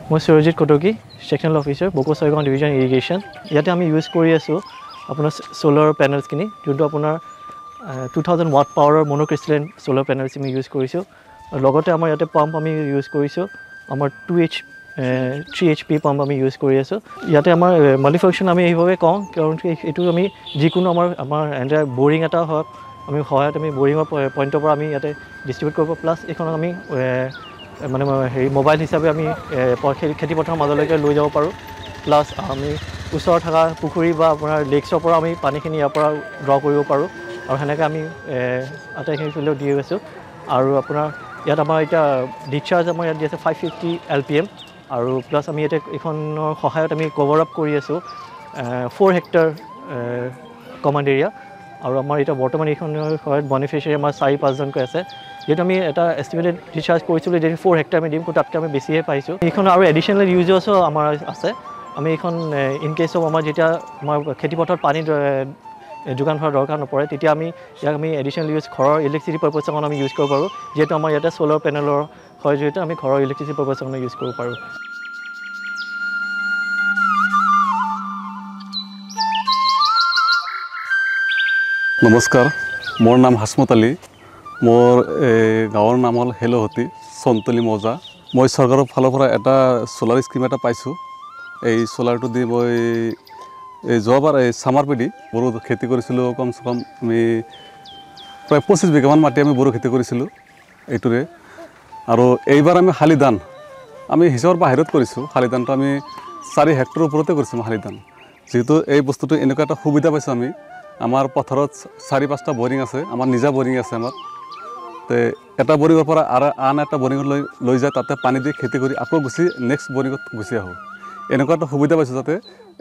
মই Surajit Kataki sectional officer Boko Chaygaon division irrigation ইয়াতে আমি ইউজ কৰি আছোঁ আপোনাৰ সোলাৰ পেনেলছখিনি যোনটো আপোনাৰ 2000 watt পাৱাৰৰ মনোক্ৰিষ্টেলাইন সোলাৰ পেনেলছ আমি ইউজ কৰিছোঁ লগতে আমাৰ ইয়াতে পাম্প আমি ইউজ কৰিছোঁ আমাৰ 3 HP পাম্প আমি ইউজ কৰি আছোঁ ইয়াতে আমাৰ মাল্টিফাংচন আমি এইভাৱে কওঁ কাৰণ এইটো আমি যিকোনো আমাৰ এণ্টায়াৰ বৰিং এটা হওক আমি সহায়ত আমি বৰিঙৰ পইণ্টৰ পৰা আমি ইয়াতে ডিষ্ট্ৰিবিউট কৰিব প্লাছ এইখন আমি মানে হেৰি মোবাইল হিচাপে আমি খেতিপথাৰৰ মাজলৈকে লৈ যাব পাৰোঁ প্লাছ আমি ওচৰত থকা পুখুৰী বা আপোনাৰ লেকছৰ পৰা আমি পানীখিনি ইয়াৰ পৰা ড্ৰ কৰিব পাৰোঁ আৰু সেনেকৈ আমি আটাইখিনি ফিল্ডত দি আছোঁ আৰু আপোনাৰ ইয়াত আমাৰ এতিয়া ডিচাৰ্জ আমাৰ ইয়াত দি আছে 550 LPM আৰু প্লাছ আমি ইয়াতে এইখনৰ সহায়ত আমি কভাৰ আপ কৰি আছোঁ 4 হেক্টৰ কমাণ্ড এৰিয়া আৰু আমাৰ এতিয়া বৰ্তমান এইখনৰ সহায়ত বেনিফিচিয়াৰী আমাৰ 4-5জনকৈ আছে যিহেতু আমি এটা এষ্টিমেটেড ডিচাৰ্জ কৰিছিলোঁ যদি 4 হেক্টৰ আমি দিম তাতকৈ আমি বেছিহে পাইছোঁ এইখন আৰু এডিশ্যনেল ইউজেছো আমাৰ আছে আমি এইখন ইন কেছ অফ আমাৰ যেতিয়া আমাৰ খেতিপথাৰত পানী যোগান ধৰাৰ দৰকাৰ নপৰে তেতিয়া আমি ইয়াক আমি এডিশ্যনেল ইউজ ঘৰৰ ইলেক্ট্ৰিচিটি পাৰ্পছৰ কাৰণে আমি ইউজ কৰিব পাৰোঁ যিহেতু আমাৰ ইয়াতে ছ'লাৰ পেনেলৰ হয় যিহেতু আমি ঘৰৰ ইলেক্ট্ৰিচিটি পাৰ্পছৰ কাৰণে ইউজ কৰিব পাৰোঁ নমস্কাৰ মোৰ নাম হাসমত আলী মোৰ গাঁৱৰ নাম হ'ল হেলহতি চন্তলি মৌজা মই চৰকাৰৰ ফালৰ পৰা এটা সোলাৰ স্কিম এটা পাইছোঁ এই সোলাৰটো দি মই যোৱাবাৰ চামাৰ পেডি বড়ো খেতি কৰিছিলোঁ কমচে কম আমি প্ৰায় 25 বিঘামান মাটি আমি বড়ো খেতি কৰিছিলোঁ এইটোৰে আৰু এইবাৰ আমি শালি ধান আমি হিচাপৰ বাহিৰত কৰিছোঁ শালি ধানটো আমি 4 হেক্টৰৰ ওপৰতে কৰিছোঁ শালি ধান যেহেতু এই বস্তুটো এনেকুৱা এটা সুবিধা পাইছোঁ আমি আমাৰ পথাৰত 4-5টা বৰিং আছে আমাৰ নিজা বৰিং আছে আমাৰ তে এটা বৰিঙৰ পৰা আৰু আন এটা বৰিঙত লৈ যায় তাতে পানী দি খেতি কৰি আকৌ গুচি নেক্সট বৰিঙত গুচি আহোঁ এনেকুৱা এটা সুবিধা পাইছোঁ যাতে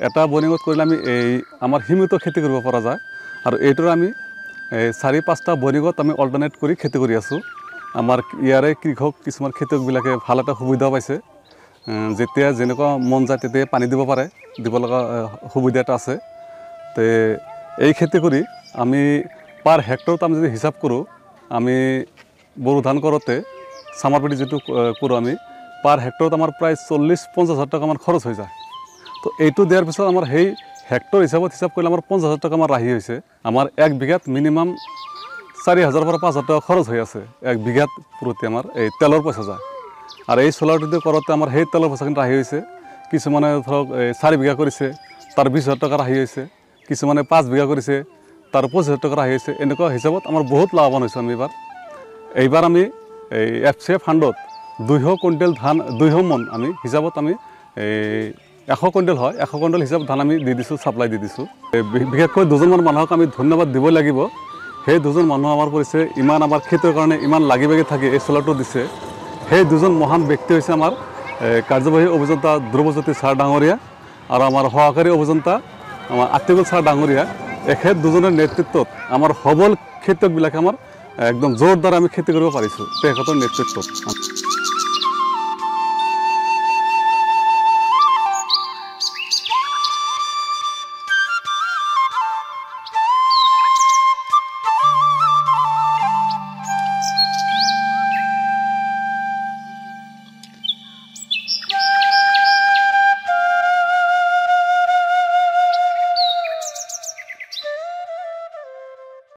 এটা বৰিঙত কৰিলে আমি এই আমাৰ সীমিত খেতি কৰিব পৰা যায় আৰু এইটোৰ আমি 4-5টা বৰিঙত আমি অল্টাৰনেট কৰি খেতি কৰি আছোঁ আমাৰ ইয়াৰে কৃষক কিছুমান খেতিয়কবিলাকে ভাল এটা সুবিধা পাইছে যেতিয়া যেনেকুৱা মন যায় তেতিয়া পানী দিব পাৰে দিব লগা সুবিধা এটা আছে তে এই খেতি কৰি আমি পাৰ হেক্টৰত আমি যদি হিচাপ কৰোঁ আমি বড়ো ধান কৰোঁতে চামাৰ পেডি যিটো কৰোঁ আমি পাৰ হেক্টৰত আমাৰ প্ৰায় 40-50 হাজাৰ টকা আমাৰ খৰচ হৈ যায় তো এইটো দিয়াৰ পিছত আমাৰ সেই হেক্টৰ হিচাপত হিচাপ কৰিলে আমাৰ 50 হাজাৰ টকা আমাৰ ৰাহি হৈছে আমাৰ 1 বিঘাত মিনিমাম 4,000 পৰা 5,000 টকা খৰচ হৈ আছে 1 বিঘাত প্ৰতি আমাৰ এই তেলৰ পইচা যায় আৰু এই সোলাৰটো দি কৰোঁতে আমাৰ সেই তেলৰ পইচাখিনি ৰাহি হৈছে কিছুমানে ধৰক 4 বিঘা কৰিছে তাৰ 20,000 টকা ৰাহি হৈছে কিছুমানে 5 বিঘা কৰিছে তাৰ 25,000 টকা ৰাহি হৈছে এনেকুৱা হিচাপত আমাৰ বহুত লাভৱান হৈছোঁ আমি এইবাৰ আমি এই FCF ফাণ্ডত 200 কুইণ্টেল ধান 200 মন আমি হিচাপত আমি 100 কুইণ্টেল হয় 100 কুইণ্টেল হিচাপত ধান আমি দি দিছোঁ ছাপ্লাই দি দিছোঁ বিশেষকৈ দুজনমান মানুহক আমি ধন্যবাদ দিব লাগিব সেই দুজন মানুহ আমাৰ পৰিছে ইমান আমাৰ খেতিৰ কাৰণে ইমান লাগি ভাগি থাকি এই সোলাৰটো দিছে সেই দুজন মহান ব্যক্তি হৈছে আমাৰ কাৰ্যবাহী অভিযন্তা ধ্ৰুৱজ্যোতি ছাৰ ডাঙৰীয়া আৰু আমাৰ সহকাৰী অভিযন্তা আমাৰ আতিকুল ছাৰ ডাঙৰীয়া এখেত দুজনৰ নেতৃত্বত আমাৰ সবল খেতিয়কবিলাকে আমাৰ একদম জোৰদাৰ আমি খেতি কৰিব পাৰিছোঁ তেখেতৰ নেতৃত্বত